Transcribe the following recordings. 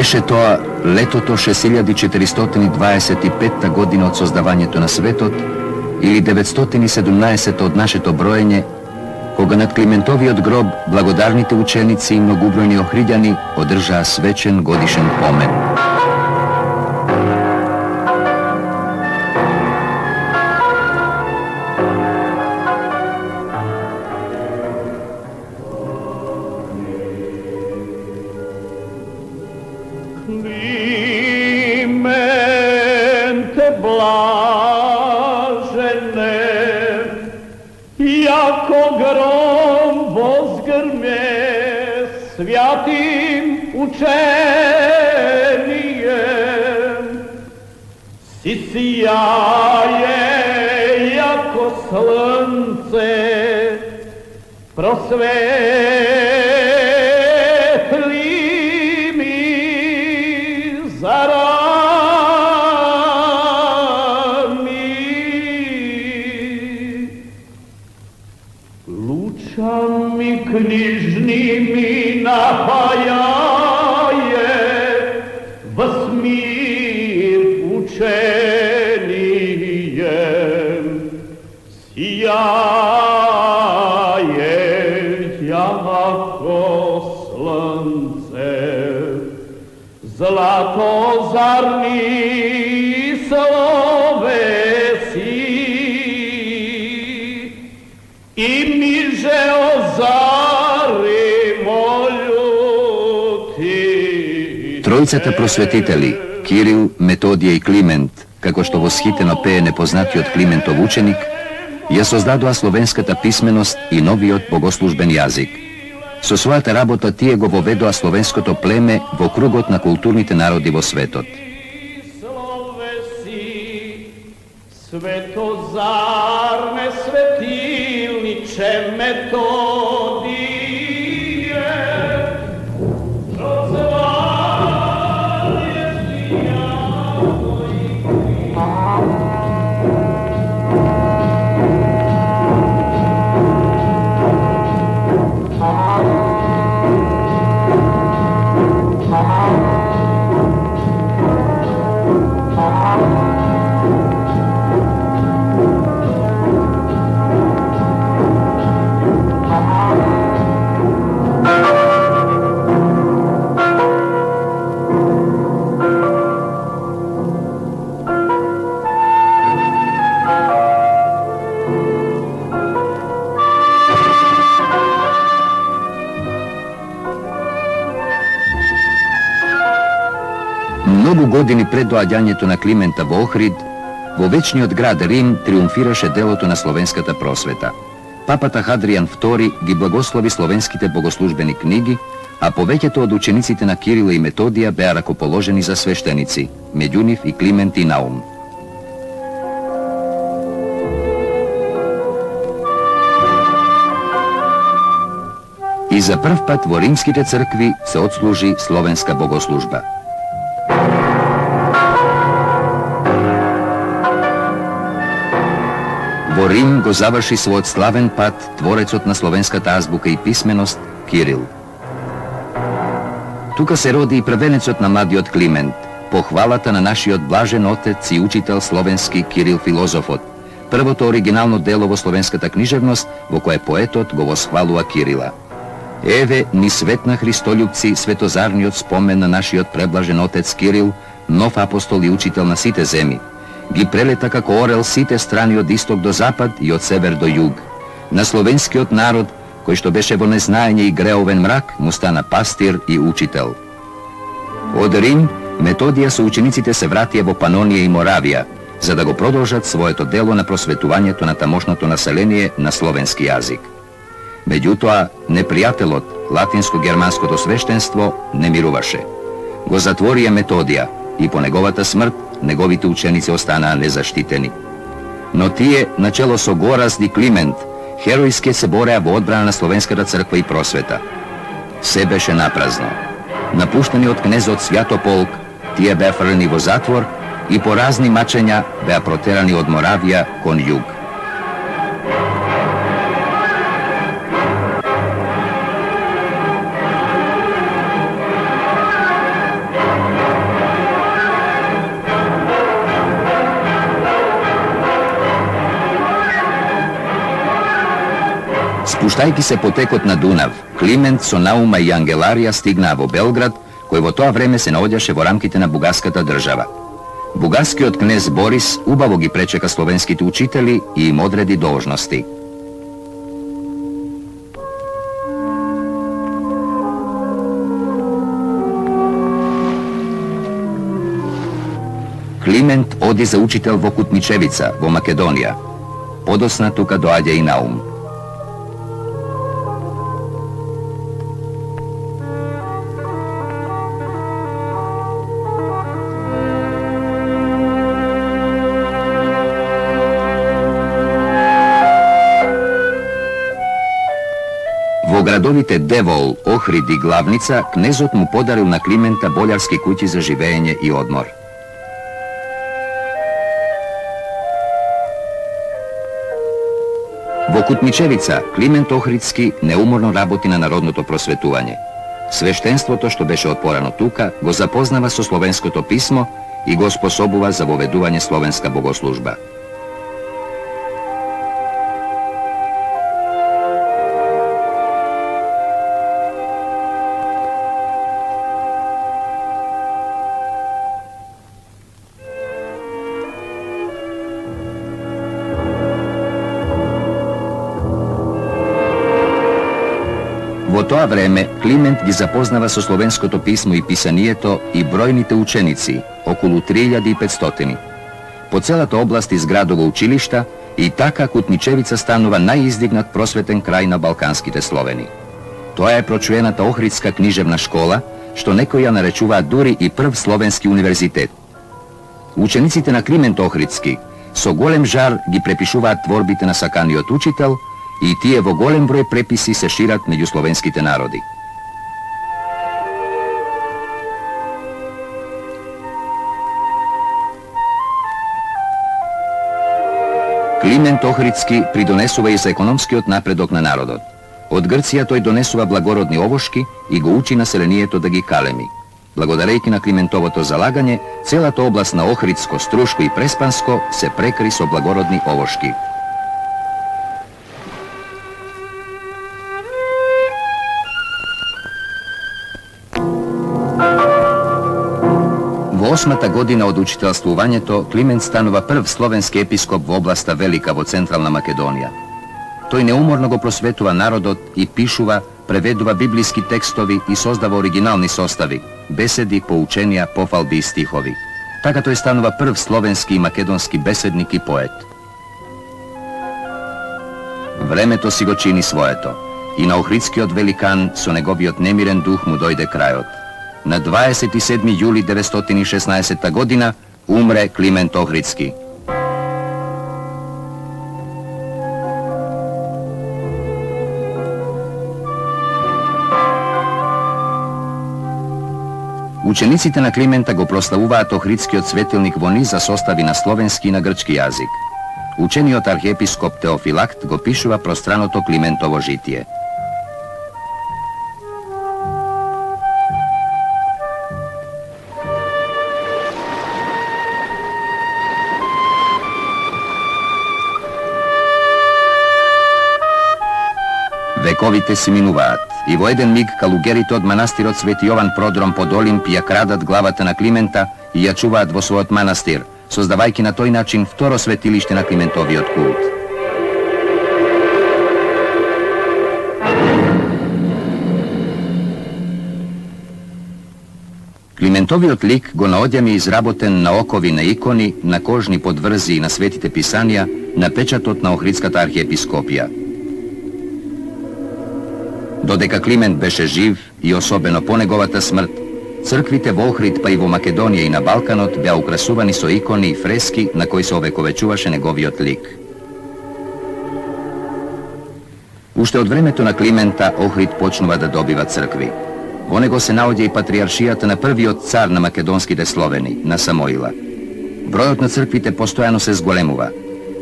Беше тоа летото 6425 година од создавањето на светот или 917 од нашето броење, кога над Климентовиот гроб благодарните ученици и многубројни охриѓани одржаа свечен годишен помен. Клименте блажене, яко гром возгрме святим учением, си сияе яко слънце, просветли ми зарани. Лучами книжними напаяе възмир учением, сияе яко слънце, златозарни словеси и ниже озари молюти. Тројцата просветители, Кирил, Методија и Климент, како што восхитено пее непознатиот Климентов ученик, ја создадоа словенската писменост и новиот богослужбен јазик. Со својата работа тие го воведоа словенското племе во кругот на културните народи во светот. Светозарне светилниче Методие, Многу години пред доаѓањето на Климента во Охрид, во вечниот град Рим триумфираше делото на словенската просвета. Папата Хадријан II ги благослови словенските богослужбени книги, а повеќето од учениците на Кирила и Методија беа ракоположени за свештеници, меѓу нив и Климент и Наум. И за прв пат во римските цркви се отслужи словенска богослужба. Во Рим го заврши својот славен пат творецот на словенската азбука и писменост Кирил. Тука се роди и првенецот на младиот Климент, похвалата на нашиот блажен отец и учител словенски Кирил Филозофот, првото оригинално дело во словенската книжевност во кое поетот го восхвалува Кирила. Еве, ни свет на христолюбци, светозарниот спомен на нашиот преблажен отец Кирил, нов апостол и учител на сите земи. Ги прелета како орел сите страни од исток до запад и од север до југ. На словенскиот народ, кој што беше во незнаење и греовен мрак, му стана пастир и учител. Од Рим, Методија со учениците се вратија во Панонија и Моравија, за да го продолжат своето дело на просветувањето на тамошното население на словенски јазик. Меѓутоа, непријателот, латинско-германското свештенство, не мируваше. Го затворија Методија и по неговата смрт неговите ученици останаа незаштитени. Но тие, начело со Горазд и Климент, херојски се бореа во одбрана на словенската црква и просвета. Се беше напразно. Напуштени од кнезот Свјатополк, тие беа фрлени во затвор и по разни мачења беа протерани од Моравија кон југ. Spuštajki se potekot na Dunav, Kliment so Nauma i Angelarija stigna vo Belgrad, koji vo toa vreme se naodjaše vo ramkite na bugarskata država. Bugarski od knez Boris ubavo gi prečeka slovenskiti učitelji i im odredi dožnosti. Kliment odi za učitelj vo Kutničevica, vo Makedonija. Podosna tuka doadja i Naum. Vo gradovite Devol, Ohrid i Glavnica, knezot mu podaril na Klimenta boljarski kući za živenje i odmor. Vo Kutničevica, Kliment Ohridski neumorno raboti na narodното prosvetuvanje. Sveštenstvo to što beše otporano tuka, go zapoznava so slovensko to pismo i go sposobuva za voveduvanje slovenska bogoslužba. Vo toa vreme Kliment gi zapoznava so slovensko pismo i pisanijeto i brojnite učenici, okolo 3500. Po celata oblast iz gradovo učilišta i taka Kutničevica stanova najizdignat prosveten kraj na balkanskite Sloveni. Toa je pročujenata Ohridska književna škola, što nekoja narečuva duri i prv slovenski univerzitet. Učenicite na Kliment Ohridski so golem žar gi prepišuva tvorbite na sakaniot učitelj i tije vo golem broj prepisi se širat među slovenskite narodi. Kliment Ohridski pridonesuva i za ekonomski od napredok na narodot. Od Grcija toj donesuva blagorodni ovoški i go uči naselenijeto da gi kalemi. Blagodarejki na Klimentovo to zalaganje, cela to oblast na Ohridsko, Struško i Prespansko se prekri so blagorodni ovoški. V 8. godina od učiteljstvuvanje to Kliment stanova prv slovenski episkop v oblasta Velika vo centralna Makedonija. Toj neumorno go prosvetuva narodot i pišuva, preveduva biblijski tekstovi i sozdava originalni sostavi, besedi, poučenja, pofalbi i stihovi. Taka to je stanova prv slovenski i makedonski besednik i poet. Vreme to si go čini svojeto i na Ohridski od velikan so negovi od nemiren duh mu dojde krajot. Na 27. juli 916. godina umre Kliment Ohridski. Učenicite na Klimenta go proslavuvaat Ohridski od svetilnik vo niza sostavi na slovenski i na grčki jazik. Učeni od arhijepiskop Teofilakt go pišuva prostranoto Klimentovo žitije. Vekovite si minuvat, i vo jedan mig kalugerite od manastir od Sveti Jovan prodrom pod Olimpija kradat glavata na Klimenta i jačuvat vo svojot manastir, sozdavajki na toj način vtoro svetilište na Klimentovi od kult. Klimentovi od lik go na odjam je izraboten na okovi na ikoni, na kožni podvrzi i na svetite pisanija, na pečatot na Ohridskata arhijepiskopija. Dodeka Kliment beše živ i osobeno ponegovata smrt, crkvite vo Ohrid pa i vo Makedonije i na Balkanot bea ukrasuvani so ikoni i freski na koji se ovekovećuvaše negoviot lik. Ušte od vremeto na Klimenta Ohrid počnuva da dobiva crkvi. Onego se naodje i patrijaršijata na prvi od car na makedonskite Sloveni, na Samoila. Brojot na crkvite postojano se zgolemuva.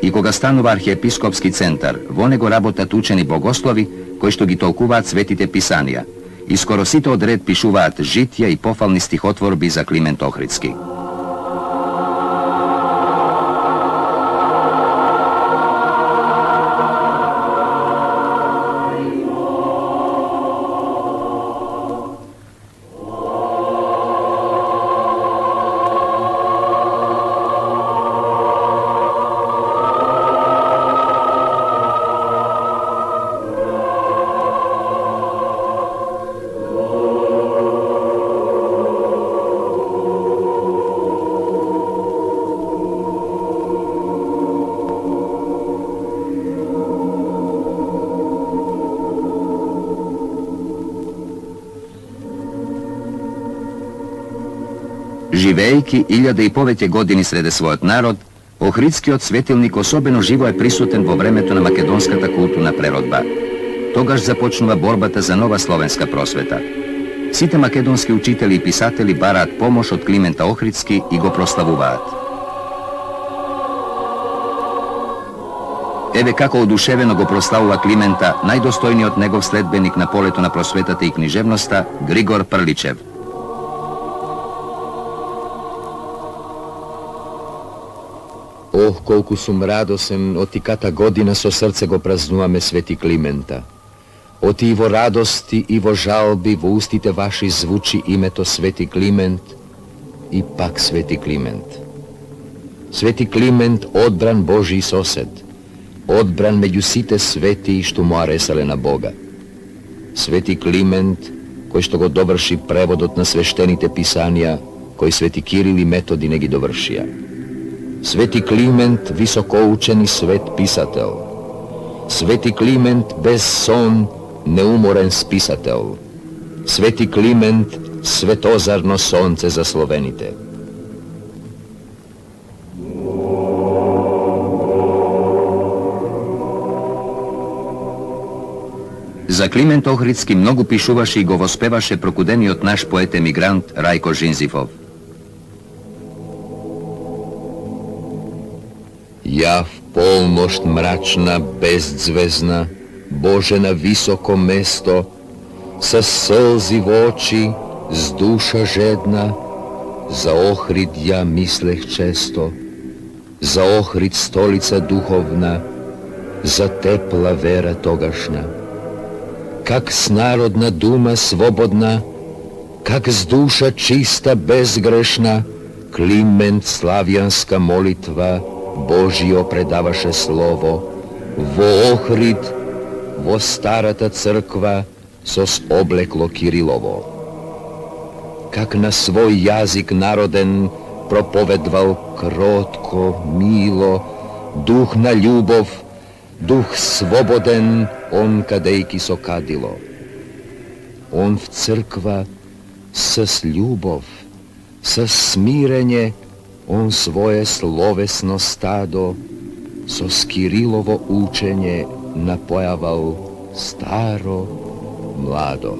I koga stanuva arhijepiskopski centar, vonego rabotat učeni bogoslovi, koji što gi tolkuvat svetite pisanija. I skoro sito odred pišuvat žitja i pofalni stihotvorbi za Kliment Ohridski. Живејки 1009 години среде својот народ, Охридскиот светилник особено живо е присутен во времето на македонската културна преродба. Тогаш започнува борбата за нова словенска просвета. Сите македонски учители и писатели бараат помош од Климента Охридски и го прославуваат. Еве како одушевено го прославува Климента најдостојниот негов следбеник на полето на просветата и книжевноста, Григор Прличев. Ох, колку сум радосен, отиката година со срце го празнуваме Свети Климента. Оти и во радости и во жалби во устите ваши звучи името Свети Климент и пак Свети Климент. Свети Климент, одбран Божи сосед, одбран меѓу сите свети што му аресале на Бога. Свети Климент, кој што го доврши преводот на свештените писанија, кој Свети Кирил и Методи не ги довршија. Свети Климент, високоучен и свет писател. Свети Климент, без сон, неуморен списател. Свети Климент, светозарно сонце за словените. За Климент Охридски многу пишуваше и го воспеваше прокудениот наш поет-емигрант Рајко Жинзифов. Ја в полношт мрачна, беззвезна, Боже на високо место, со сълзи во очи, с душа жедна, за Охрид ја мислех често, за Охрид столица духовна, за тепла вера тогашна. Как с народна дума свободна, как с душа чиста, безгрешна, Климент славјанска молитва Божио предаваше слово, во Охрид, во старата црква, сос облекло Кирилово. Как на свој јазик народен проповедвал кротко, мило, дух на љубов, дух свободен, он кадејки со кадило. Он в црква с љубов, с смирење, он своje словесно стадо со Кирилово учење напојавал старо, младо.